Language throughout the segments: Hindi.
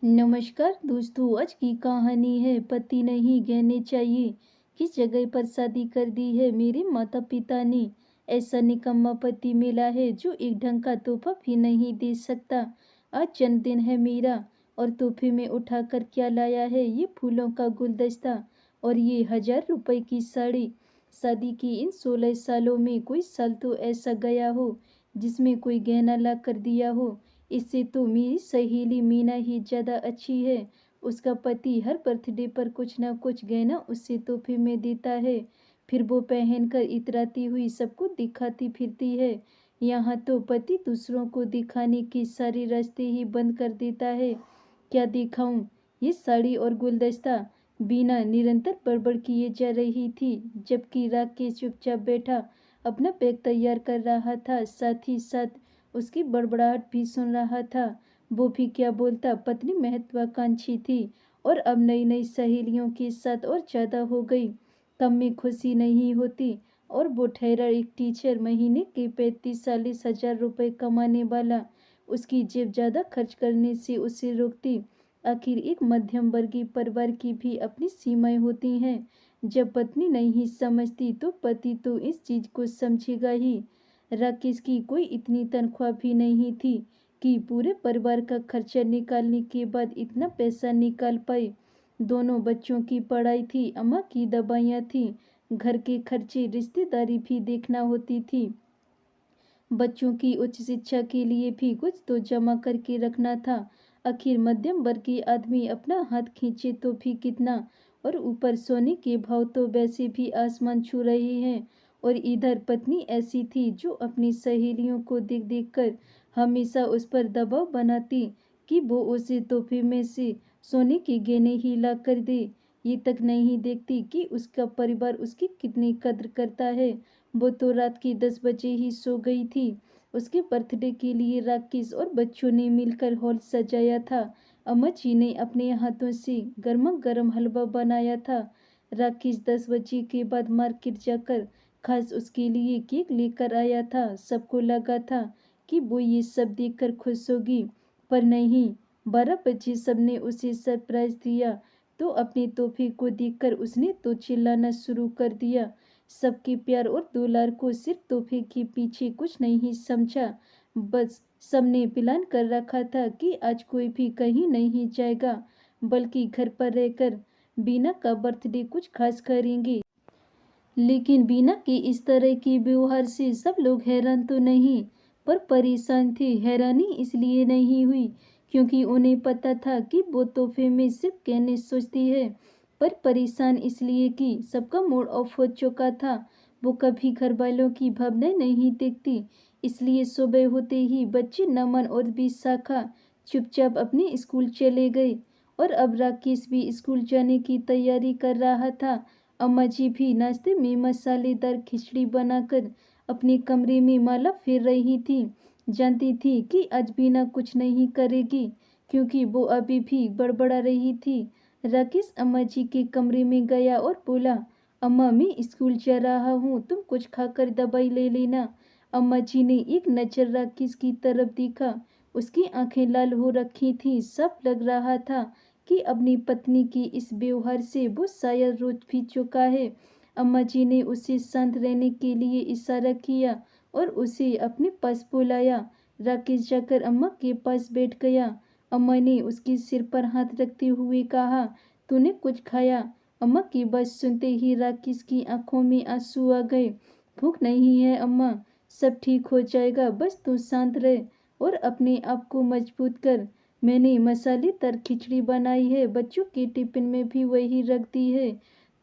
नमस्कार दोस्तों, आज की कहानी है पति नहीं गहने चाहिए। किस जगह पर शादी कर दी है मेरे माता पिता ने। ऐसा निकम्मा पति मिला है जो एक ढंग का तोहफा भी नहीं दे सकता। आज जन्मदिन है मेरा और तोहफे में उठाकर क्या लाया है, ये फूलों का गुलदस्ता और ये 1000 रुपए की साड़ी। शादी की इन 16 सालों में कोई साल तो ऐसा गया हो जिसमें कोई गहना ला कर दिया हो। इससे तो मेरी सहेली मीना ही ज़्यादा अच्छी है। उसका पति हर बर्थडे पर कुछ ना कुछ गहना उससे तोहफे में देता है। फिर वो पहनकर इतराती हुई सबको दिखाती फिरती है। यहाँ तो पति दूसरों को दिखाने के सारे रास्ते ही बंद कर देता है। क्या दिखाऊं? ये साड़ी और गुलदस्ता। बीना निरंतर बड़बड़ किए जा रही थी, जबकि राकेश चुपचाप बैठा अपना बैग तैयार कर रहा था। साथ ही साथ उसकी बड़बड़ाहट भी सुन रहा था। वो भी क्या बोलता, पत्नी महत्वाकांक्षी थी और अब नई नई सहेलियों के साथ और ज़्यादा हो गई। कम में खुशी नहीं होती। और वो ठहरा एक टीचर, महीने के 35-40 हज़ार रुपये कमाने वाला। उसकी जेब ज़्यादा खर्च करने से उसे रोकती। आखिर एक मध्यम वर्गीय परिवार की भी अपनी सीमाएं होती हैं। जब पत्नी नहीं समझती तो पति तो इस चीज़ को समझेगा ही। राकेश की कोई इतनी तनख्वाह भी नहीं थी कि पूरे परिवार का खर्चा निकालने के बाद इतना पैसा निकाल पाए। दोनों बच्चों की पढ़ाई थी, अम्मा की दवाइयाँ थी, घर के खर्चे, रिश्तेदारी भी देखना होती थी। बच्चों की उच्च शिक्षा के लिए भी कुछ तो जमा करके रखना था। आखिर मध्यम वर्गीय आदमी अपना हाथ खींचे तो भी कितना। और ऊपर सोने के भाव तो वैसे भी आसमान छू रहे हैं। और इधर पत्नी ऐसी थी जो अपनी सहेलियों को देख देख कर हमेशा उस पर दबाव बनाती कि वो उसे तोहफे में से सोने के गहने ही ला कर दे। ये तक नहीं देखती कि उसका परिवार उसकी कितनी कद्र करता है। वो तो रात के 10 बजे ही सो गई थी। उसके बर्थडे के लिए राकेश और बच्चों ने मिलकर हॉल सजाया था। अम्मा जी ने अपने हाथों से गर्मा गर्म हलवा बनाया था। राकेश 10 बजे के बाद मार्केट जाकर खास उसके लिए केक लेकर आया था। सबको लगा था कि वो ये सब देखकर खुश होगी, पर नहीं। 12 बजे सबने उसे सरप्राइज दिया तो अपने तोहफे को देखकर उसने तो चिल्लाना शुरू कर दिया। सबके प्यार और दुलार को सिर्फ तोहफे के पीछे कुछ नहीं समझा। बस सबने प्लान कर रखा था कि आज कोई भी कहीं नहीं जाएगा, बल्कि घर पर रहकर बीना का बर्थडे कुछ खास करेंगे। लेकिन बीना के इस तरह के व्यवहार से सब लोग हैरान तो नहीं, पर परेशान थे। हैरानी इसलिए नहीं हुई क्योंकि उन्हें पता था कि वो तोहफे में सिर्फ कहने सोचती है, पर परेशान इसलिए कि सबका मूड ऑफ हो चुका था। वो कभी घर वालों की भावनाएं नहीं देखती, इसलिए सुबह होते ही बच्चे नमन और विशाखा चुपचाप अपने स्कूल चले गए। और अब राकेश भी स्कूल जाने की तैयारी कर रहा था। अम्मा जी भी नाश्ते में मसालेदार खिचड़ी बनाकर अपने कमरे में माला फेर रही थी। जानती थी कि आज बीना कुछ नहीं करेगी क्योंकि वो अभी भी बड़बड़ा रही थी। राकेश अम्मा जी के कमरे में गया और बोला, अम्मा मैं स्कूल जा रहा हूँ, तुम कुछ खाकर दवाई ले लेना। अम्मा जी ने एक नजर राकेश की तरफ देखा। उसकी आंखें लाल हो रखी थी। सब लग रहा था कि अपनी पत्नी की इस व्यवहार से वो शायद रोज भी चुका है। अम्मा जी ने उसे शांत रहने के लिए इशारा किया और उसे अपने पास बुलाया। राकेश जाकर अम्मा के पास बैठ गया। अम्मा ने उसके सिर पर हाथ रखते हुए कहा, तूने कुछ खाया? अम्मा की बात सुनते ही राकेश की आंखों में आंसू आ गए। भूख नहीं है अम्मा, सब ठीक हो जाएगा, बस तू शांत रह और अपने आप को मजबूत कर। मैंने मसालेदार खिचड़ी बनाई है, बच्चों के टिफिन में भी वही रख दी है,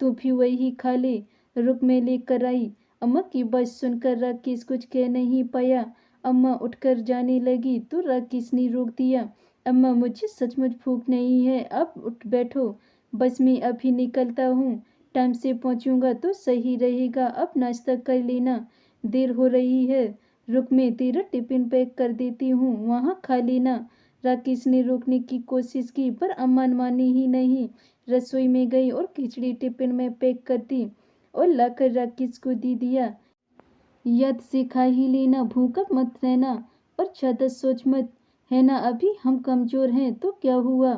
तू भी वही खा ले। रुक, मैं लेकर आई। अम्मा की बात सुनकर राकेश कुछ कह नहीं पाया। अम्मा उठकर जाने लगी तो राकेश ने रोक दिया। अम्मा मुझे सचमुच भूख नहीं है, आप उठ बैठो, बस मैं अभी निकलता हूँ। टाइम से पहुँचूंगा तो सही रहेगा, अब नाश्ता कर लेना, देर हो रही है। रुक, मैं तेरा टिफिन पैक कर देती हूँ, वहाँ खा लेना। राकेश ने रोकने की कोशिश की पर अम्मा मानी ही नहीं। रसोई में गई और खिचड़ी टिफिन में पैक कर दी और लाकर राकेश को दे दिया। याद से खा ही लेना, भूखा मत रहना और ज़्यादा सोच मत। है ना, अभी हम कमज़ोर हैं तो क्या हुआ,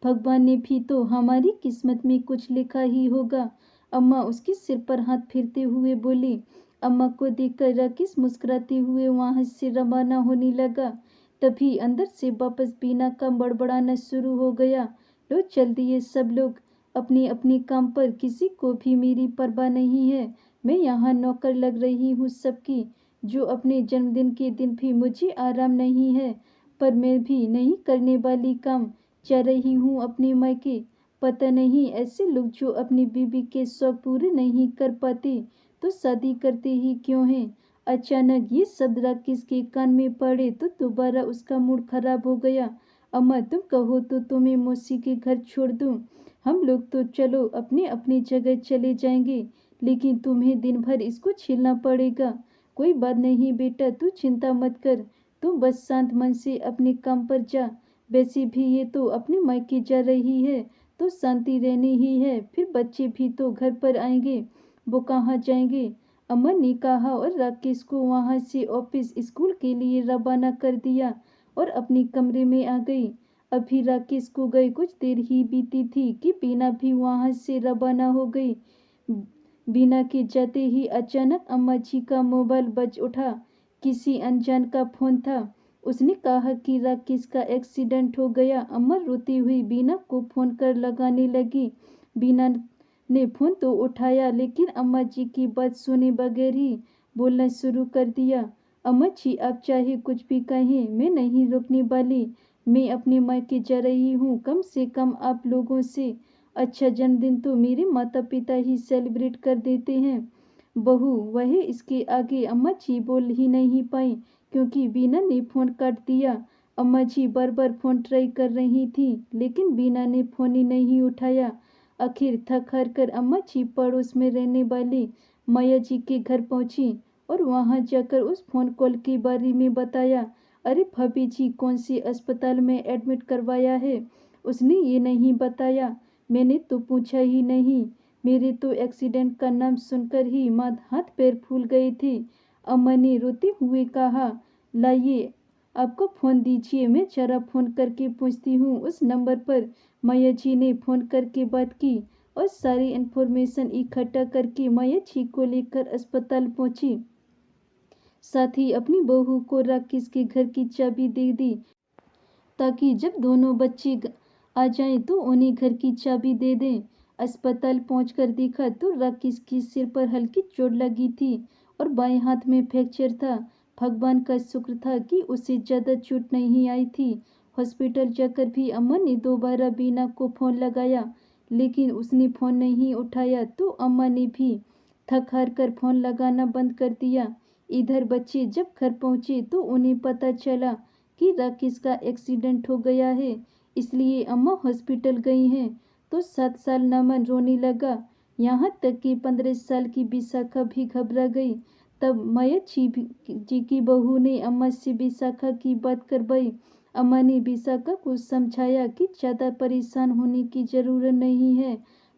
भगवान ने भी तो हमारी किस्मत में कुछ लिखा ही होगा। अम्मा उसके सिर पर हाथ फेरते हुए बोली। अम्मा को देखकर राकेश मुस्कुराते हुए वहाँ से रवाना होने लगा। तभी अंदर से वापस बीना का बड़बड़ाना शुरू हो गया। लो चल दिए सब लोग अपने अपने काम पर, किसी को भी मेरी परवाह नहीं है। मैं यहाँ नौकर लग रही हूँ सबकी, जो अपने जन्मदिन के दिन भी मुझे आराम नहीं है। पर मैं भी नहीं करने वाली काम, जा रही हूँ अपने मायके। पता नहीं ऐसे लोग जो अपनी बीवी के शौक पूरे नहीं कर पाते तो शादी करते ही क्यों हैं। अचानक ये शब्द राकेश के कान में पड़े तो दोबारा उसका मूड खराब हो गया। अम्मा तुम कहो तो तुम्हें मौसी के घर छोड़ दूँ। हम लोग तो चलो अपने अपनी जगह चले जाएंगे, लेकिन तुम्हें दिन भर इसको झेलना पड़ेगा। कोई बात नहीं बेटा, तू चिंता मत कर, तुम बस शांत मन से अपने काम पर जा। वैसे भी ये तो अपने मायके जा रही है तो शांति रहनी ही है, फिर बच्चे भी तो घर पर आएंगे, वो कहाँ जाएंगे। अमन ने कहा और राकेश को वहाँ से ऑफिस स्कूल के लिए रवाना कर दिया और अपने कमरे में आ गई। अभी राकेश को गए कुछ देर ही बीती थी कि बीना भी वहाँ से रवाना हो गई। बीना के जाते ही अचानक अम्मा जी का मोबाइल बज उठा। किसी अनजान का फोन था। उसने कहा कि राकेश का एक्सीडेंट हो गया। अम्मा रोती हुई बीना को फोन कर लगाने लगी। बीना ने फोन तो उठाया, लेकिन अम्मा जी की बात सुने बगैर ही बोलना शुरू कर दिया। अम्मा जी आप चाहे कुछ भी कहें, मैं नहीं रुकने वाली। मैं अपने मायके जा रही हूँ, कम से कम आप लोगों से अच्छा जन्मदिन तो मेरे माता पिता ही सेलिब्रेट कर देते हैं। बहू वह इसके आगे अम्मा जी बोल ही नहीं पाई, क्योंकि बीना ने फोन काट दिया। अम्मा जी बार बार फोन ट्राई कर रही थी, लेकिन बीना ने फोन ही नहीं उठाया। आखिर थक हार कर अम्मा जी पड़ोस में रहने वाली माया जी के घर पहुंची और वहां जाकर उस फोन कॉल के बारे में बताया। अरे भाभी जी कौन से अस्पताल में एडमिट करवाया है? उसने ये नहीं बताया। मैंने तो पूछा ही नहीं। मेरे तो एक्सीडेंट का नाम सुनकर ही हाथ पैर फूल गए थे। अम्मा ने रोते हुए कहा, लाइए आपको फ़ोन दीजिए, मैं जरा फ़ोन करके पूछती हूँ उस नंबर पर। माया जी ने फ़ोन करके बात की और सारी इन्फॉर्मेशन इकट्ठा करके माया जी को लेकर अस्पताल पहुंची। साथ ही अपनी बहू को राकेश के घर की चाबी दे दी, ताकि जब दोनों बच्चे आ जाएं तो उन्हें घर की चाबी दे दें। अस्पताल पहुंचकर देखा तो राकेश के सिर पर हल्की चोट लगी थी और बाएं हाथ में फ्रैक्चर था। भगवान का शुक्र था कि उसे ज़्यादा चोट नहीं आई थी। हॉस्पिटल जाकर भी अम्मा ने दोबारा बीना को फ़ोन लगाया, लेकिन उसने फ़ोन नहीं उठाया तो अम्मा ने भी थक हार कर फ़ोन लगाना बंद कर दिया। इधर बच्चे जब घर पहुंचे तो उन्हें पता चला कि राकेश का एक्सीडेंट हो गया है, इसलिए अम्मा हॉस्पिटल गई हैं। तो 7 साल नमन रोने लगा, यहाँ तक कि 15 साल की विशाखा भी घबरा गई। तब माया जी की बहू ने अम्मा से विशाखा की बात करवाई। अम्मा ने विशाखा को समझाया कि ज़्यादा परेशान होने की ज़रूरत नहीं है,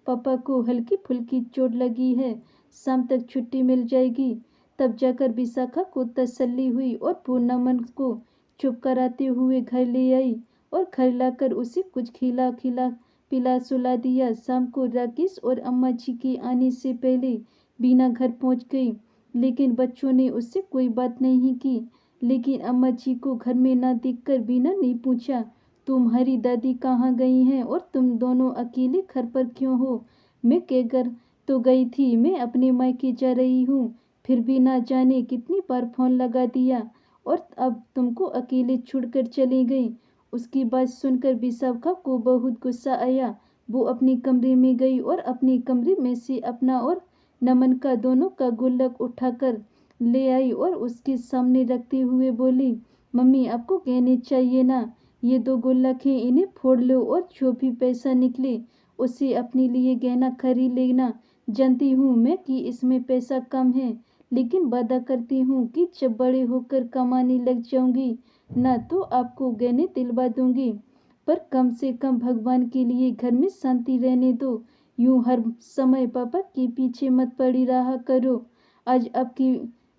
पापा को हल्की फुल्की चोट लगी है, शाम तक छुट्टी मिल जाएगी। तब जाकर विशाखा को तसल्ली हुई और पूर्णमन को चुप कराते हुए घर ले आई और घर लाकर उसे कुछ खिला खिला पिला सुला दिया। शाम को राकेश और अम्मा जी के आने से पहले बीना घर पहुंच गई, लेकिन बच्चों ने उससे कोई बात नहीं की। लेकिन अम्मा जी को घर में ना देखकर बीना ने पूछा, तुम्हारी दादी कहाँ गई हैं और तुम दोनों अकेले घर पर क्यों हो? मैं कहकर तो गई थी मैं अपने मायके जा रही हूँ, फिर भी ना जाने कितनी बार फोन लगा दिया और अब तुमको अकेले छोड़कर चली गई। उसकी बात सुनकर विशाखा को बहुत गुस्सा आया। वो अपने कमरे में गई और अपने कमरे में से अपना और नमन का दोनों का गुल्लक उठाकर ले आई और उसके सामने रखते हुए बोली, मम्मी आपको कहने चाहिए ना, ये 2 गुल्लक हैं, इन्हें फोड़ लो और जो भी पैसा निकले उसे अपने लिए गहना खरीद लेना। जानती हूँ मैं कि इसमें पैसा कम है, लेकिन वादा करती हूँ कि जब बड़े होकर कमाने लग जाऊंगी ना तो आपको गहने दिलवा दूंगी। पर कम से कम भगवान के लिए घर में शांति रहने दो। यूं हर समय पापा के पीछे मत पड़ी रहा करो। आज आपकी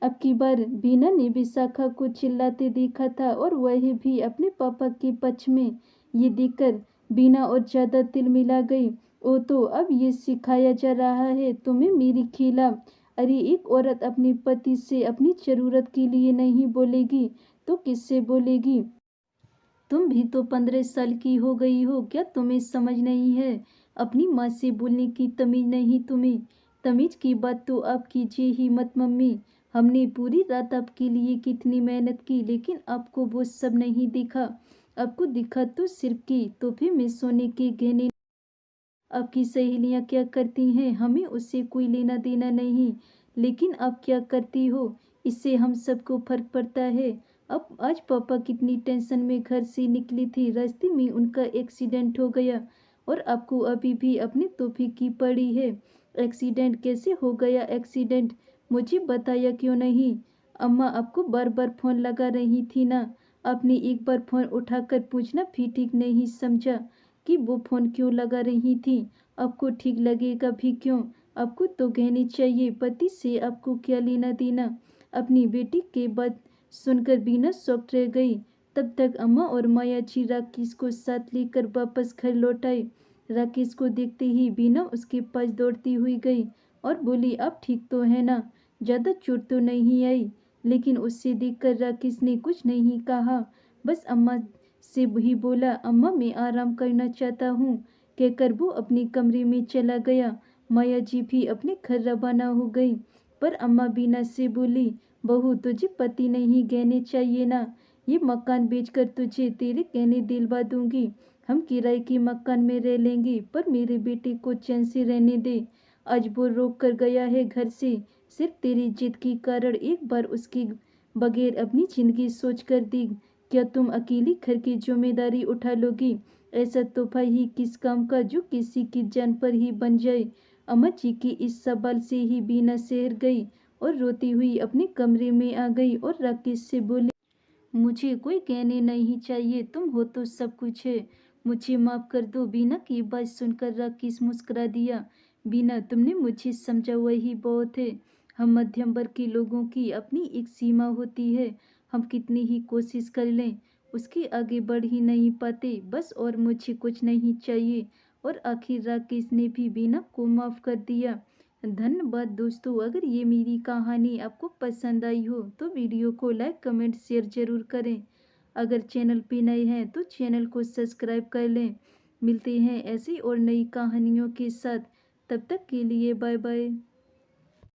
अब की बार बीना ने विशाखा को चिल्लाते देखा था और वह भी अपने पापा के पक्ष में। ये देखकर बीना और ज्यादा तिल मिला गई। ओ तो अब ये सिखाया जा रहा है तुम्हें मेरी खिलाफ। अरे एक औरत अपने पति से अपनी जरूरत के लिए नहीं बोलेगी तो किससे बोलेगी। तुम भी तो 15 साल की हो गई हो, क्या तुम्हें समझ नहीं है। अपनी माँ से बोलने की तमीज नहीं तुम्हें। तमीज की बात तो आप कीजिए ही मत मम्मी। हमने पूरी रात आपके लिए कितनी मेहनत की लेकिन आपको वो सब नहीं दिखा। आपको दिखा तो सिर्फ की तोहफे में सोने के गहने। आपकी सहेलियां क्या करती हैं हमें उससे कोई लेना देना नहीं, लेकिन आप क्या करती हो इससे हम सबको फर्क पड़ता है। अब आज पापा कितनी टेंशन में घर से निकली थी, रास्ते में उनका एक्सीडेंट हो गया और आपको अभी भी अपने तोहफे की पड़ी है। एक्सीडेंट कैसे हो गया एक्सीडेंट, मुझे बताया क्यों नहीं। अम्मा आपको बार बार फोन लगा रही थी ना, आपने एक बार फोन उठाकर पूछना भी ठीक नहीं समझा कि वो फोन क्यों लगा रही थी। आपको ठीक लगेगा भी क्यों, आपको तो कहनी चाहिए पति से आपको क्या लेना देना। अपनी बेटी के बात सुनकर बीना शॉक्ड रह गई। तब तक अम्मा और माया जी राकेश को साथ लेकर वापस घर लौट आए। राकेश को देखते ही बीना उसके पास दौड़ती हुई गई और बोली आप ठीक तो है ना, ज्यादा चोट तो नहीं आई। लेकिन उससे देखकर राकेश ने कुछ नहीं कहा, बस अम्मा से ही बोला अम्मा मैं आराम करना चाहता हूँ, कहकर वो अपने कमरे में चला गया। माया जी भी अपने घर रवाना हो गई। पर अम्मा बीना से बोली बहू तुझे पति नहीं गहने चाहिए ना, ये मकान बेचकर तुझे तेरे गहने दिलवा दूंगी। हम किराए के मकान में रह लेंगे पर मेरे बेटे को चैन से रहने दे। आज वो रोक कर गया है घर से सिर्फ तेरी जिद के कारण। एक बार उसके बगैर अपनी जिंदगी सोच कर देख, क्या तुम अकेली घर की जिम्मेदारी उठा लोगी। ऐसा तोहफा ही किस काम का जो किसी की जान पर ही बन जाए। अम्मा जी की इस सवाल से ही बीना शहर गई और रोती हुई अपने कमरे में आ गई और राकेश से बोली मुझे कोई कहने नहीं चाहिए, तुम हो तो सब कुछ है, मुझे माफ कर दो। बीना की बात सुनकर राकेश मुस्कुरा दिया। बीना तुमने मुझे समझा वही बहुत है। हम मध्यम वर्ग के लोगों की अपनी एक सीमा होती है, हम कितनी ही कोशिश कर लें उसके आगे बढ़ ही नहीं पाते बस। और मुझे कुछ नहीं चाहिए। और आखिर राकेश ने भी बीना को माफ कर दिया। धन्यवाद दोस्तों, अगर ये मेरी कहानी आपको पसंद आई हो तो वीडियो को लाइक कमेंट शेयर जरूर करें। अगर चैनल पे नए हैं तो चैनल को सब्सक्राइब कर लें। मिलते हैं ऐसी और नई कहानियों के साथ, तब तक के लिए बाय बाय।